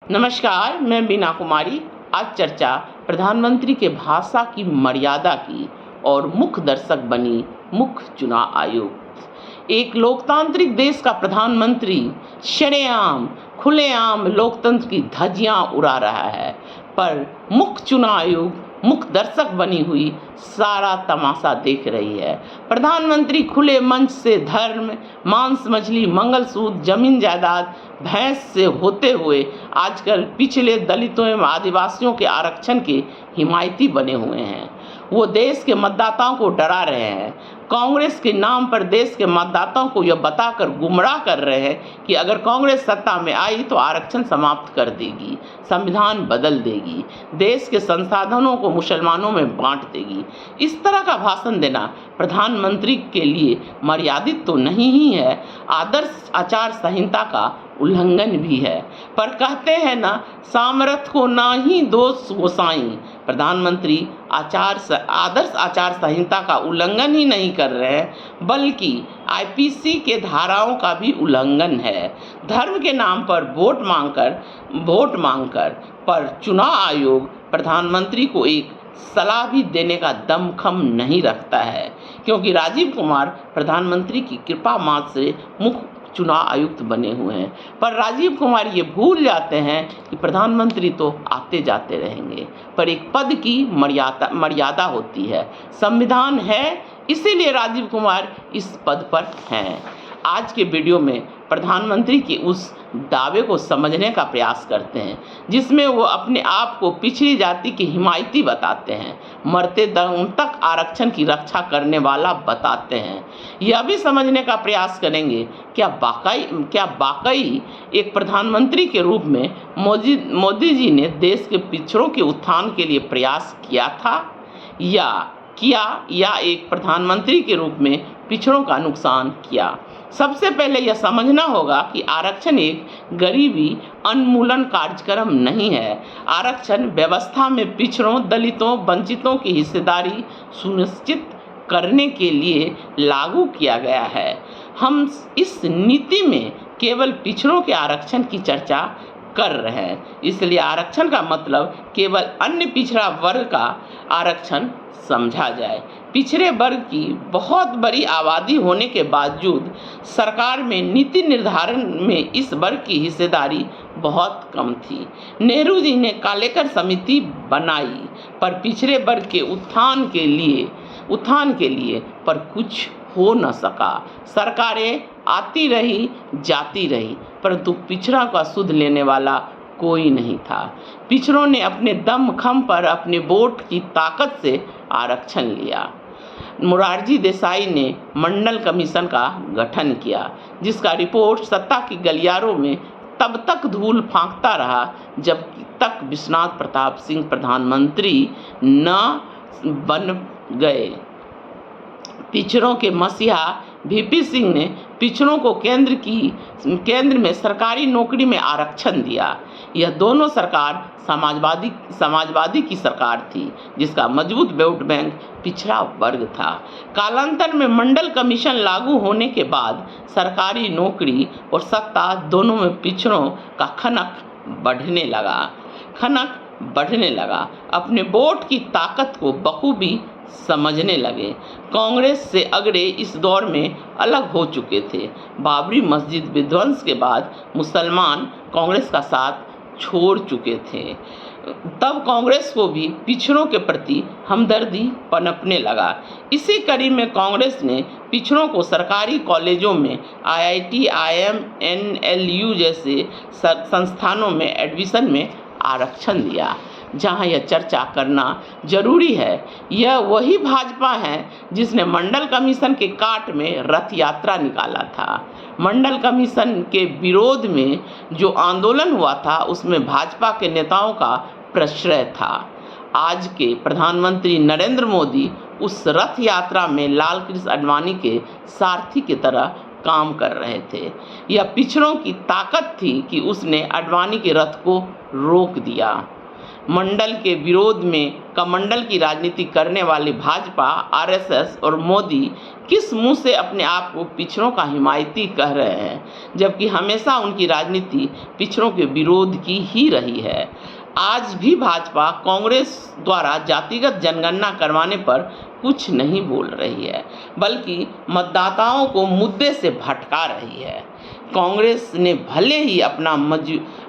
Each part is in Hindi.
नमस्कार, मैं बीना कुमारी। आज चर्चा प्रधानमंत्री के भाषा की मर्यादा की और मुख्य दर्शक बनी मुख्य चुनाव आयोग। एक लोकतांत्रिक देश का प्रधानमंत्री शरेआम खुलेआम लोकतंत्र की धज्जियां उड़ा रहा है, पर मुख्य चुनाव आयोग मुख्य दर्शक बनी हुई सारा तमाशा देख रही है। प्रधानमंत्री खुले मंच से धर्म, मांस मछली, मंगलसूत्र, जमीन जायदाद, भैंस से होते हुए आजकल पिछले दलितों एवं आदिवासियों के आरक्षण के हिमायती बने हुए हैं। वो देश के मतदाताओं को डरा रहे हैं। कांग्रेस के नाम पर देश के मतदाताओं को यह बताकर गुमराह कर रहे हैं कि अगर कांग्रेस सत्ता में आई तो आरक्षण समाप्त कर देगी, संविधान बदल देगी, देश के संसाधनों को मुसलमानों में बांट देगी। इस तरह का भाषण देना प्रधानमंत्री के लिए मर्यादित तो नहीं ही है, आदर्श आचार संहिता का उल्लंघन भी है। पर कहते हैं ना, सामर्थ को ना ही दोष गोसाई। प्रधानमंत्री आदर्श आचार संहिता का उल्लंघन ही नहीं कर रहे हैं, बल्कि आईपीसी के धाराओं का भी उल्लंघन है। धर्म के नाम पर वोट मांगकर पर चुनाव आयोग प्रधानमंत्री को एक सलाह भी देने का दमखम नहीं रखता है, क्योंकि राजीव कुमार प्रधानमंत्री की कृपा मात्र से मुख्य चुनाव आयुक्त बने हुए हैं। पर राजीव कुमार ये भूल जाते हैं कि प्रधानमंत्री तो आते जाते रहेंगे, पर एक पद की मर्यादा होती है। संविधान है, इसीलिए राजीव कुमार इस पद पर हैं। आज के वीडियो में प्रधानमंत्री के उस दावे को समझने का प्रयास करते हैं जिसमें वो अपने आप को पिछड़ी जाति की हिमायती बताते हैं, मरते दम तक आरक्षण की रक्षा करने वाला बताते हैं। यह भी समझने का प्रयास करेंगे क्या वाकई एक प्रधानमंत्री के रूप में मोदी जी ने देश के पिछड़ों के उत्थान के लिए प्रयास किया था, या एक प्रधानमंत्री के रूप में पिछड़ों का नुकसान किया। सबसे पहले यह समझना होगा कि आरक्षण एक गरीबी उन्मूलन कार्यक्रम नहीं है। आरक्षण व्यवस्था में पिछड़ों, दलितों, वंचितों की हिस्सेदारी सुनिश्चित करने के लिए लागू किया गया है। हम इस नीति में केवल पिछड़ों के आरक्षण की चर्चा कर रहे हैं, इसलिए आरक्षण का मतलब केवल अन्य पिछड़ा वर्ग का आरक्षण समझा जाए। पिछड़े वर्ग की बहुत बड़ी आबादी होने के बावजूद सरकार में नीति निर्धारण में इस वर्ग की हिस्सेदारी बहुत कम थी। नेहरू जी ने कालेकर समिति बनाई, पर पिछड़े वर्ग के उत्थान के लिए पर कुछ हो न सका। सरकारें आती रही जाती रही, परंतु पिछड़ा का सुध लेने वाला कोई नहीं था। पिछड़ों ने अपने दमखम पर अपने वोट की ताकत से आरक्षण लिया। मोरारजी देसाई ने मंडल कमीशन का गठन किया, जिसका रिपोर्ट सत्ता की गलियारों में तब तक धूल फांकता रहा जब तक विश्वनाथ प्रताप सिंह प्रधानमंत्री न बन गए। पिछड़ों के मसीहा वीपी सिंह ने पिछड़ों को केंद्र में सरकारी नौकरी में आरक्षण दिया। यह दोनों सरकार समाजवादी की सरकार थी, जिसका मजबूत वोट बैंक पिछड़ा वर्ग था। कालांतर में मंडल कमीशन लागू होने के बाद सरकारी नौकरी और सत्ता दोनों में पिछड़ों का खनक बढ़ने लगा। अपने वोट की ताकत को बखूबी समझने लगे। कांग्रेस से अगड़े इस दौर में अलग हो चुके थे। बाबरी मस्जिद विध्वंस के बाद मुसलमान कांग्रेस का साथ छोड़ चुके थे। तब कांग्रेस को भी पिछड़ों के प्रति हमदर्दी पनपने लगा। इसी कड़ी में कांग्रेस ने पिछड़ों को सरकारी कॉलेजों में आईआईटी, आईएम, एनएलयू जैसे संस्थानों में एडमिशन में आरक्षण दिया। जहां यह चर्चा करना जरूरी है, यह वही भाजपा है जिसने मंडल कमीशन के काट में रथ यात्रा निकाला था। मंडल कमीशन के विरोध में जो आंदोलन हुआ था, उसमें भाजपा के नेताओं का प्रश्रय था। आज के प्रधानमंत्री नरेंद्र मोदी उस रथ यात्रा में लाल कृष्ण आडवाणी के सारथी की तरह काम कर रहे थे। यह पिछड़ों की ताकत थी कि उसने आडवाणी के रथ को रोक दिया। मंडल के विरोध में कमंडल की राजनीति करने वाले भाजपा, आरएसएस और मोदी किस मुंह से अपने आप को पिछड़ों का हिमायती कह रहे हैं, जबकि हमेशा उनकी राजनीति पिछड़ों के विरोध की ही रही है। आज भी भाजपा कांग्रेस द्वारा जातिगत जनगणना करवाने पर कुछ नहीं बोल रही है, बल्कि मतदाताओं को मुद्दे से भटका रही है। कांग्रेस ने भले ही अपना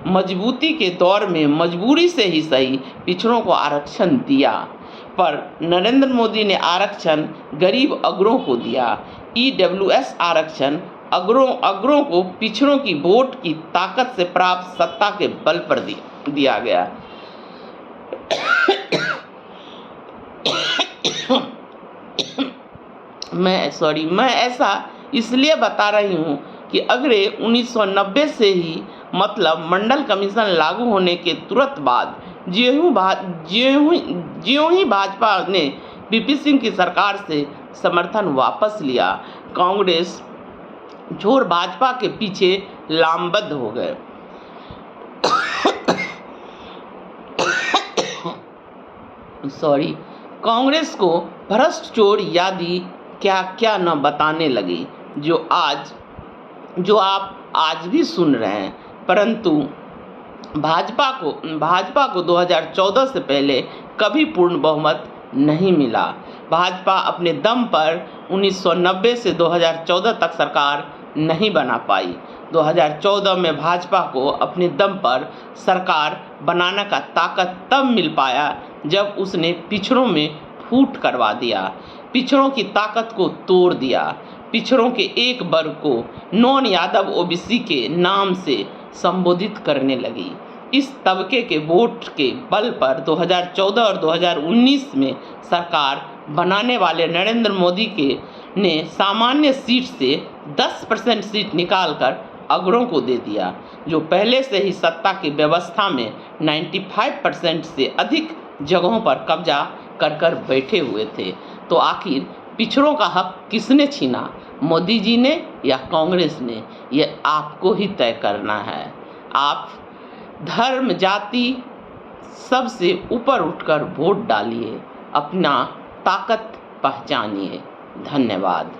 मजबूती के दौर में मजबूरी से ही सही पिछड़ों को आरक्षण दिया, पर नरेंद्र मोदी ने आरक्षण गरीब अगरों को दिया। ईडब्ल्यूएस आरक्षण अगरों को पिछड़ों की वोट की ताकत से प्राप्त सत्ता के बल पर दिया गया। मैं ऐसा इसलिए बता रही हूँ कि अगले 1990 से ही, मतलब मंडल कमीशन लागू होने के तुरंत बाद ज्यों ही भाजपा ने वीपी सिंह की सरकार से समर्थन वापस लिया, कांग्रेस छोर भाजपा के पीछे लामबद्ध हो गए। कांग्रेस को भ्रष्ट चोर यादी क्या क्या न बताने लगी, जो आप आज भी सुन रहे हैं। परंतु भाजपा को 2014 से पहले कभी पूर्ण बहुमत नहीं मिला। भाजपा अपने दम पर 1990 से 2014 तक सरकार नहीं बना पाई। 2014 में भाजपा को अपने दम पर सरकार बनाने का ताकत तब मिल पाया जब उसने पिछड़ों में फूट करवा दिया, पिछड़ों की ताकत को तोड़ दिया, पिछड़ों के एक वर्ग को नॉन यादव ओबीसी के नाम से संबोधित करने लगी। इस तबके के वोट के बल पर 2014 और 2019 में सरकार बनाने वाले नरेंद्र मोदी ने सामान्य सीट से 10% सीट निकालकर अगरों को दे दिया, जो पहले से ही सत्ता की व्यवस्था में 95% से अधिक जगहों पर कब्जा कर बैठे हुए थे। तो आखिर पिछड़ों का हक किसने छीना, मोदी जी ने या कांग्रेस ने? ये आपको ही तय करना है। आप धर्म, जाति सबसे ऊपर उठकर वोट डालिए, अपना ताकत पहचानिए। धन्यवाद।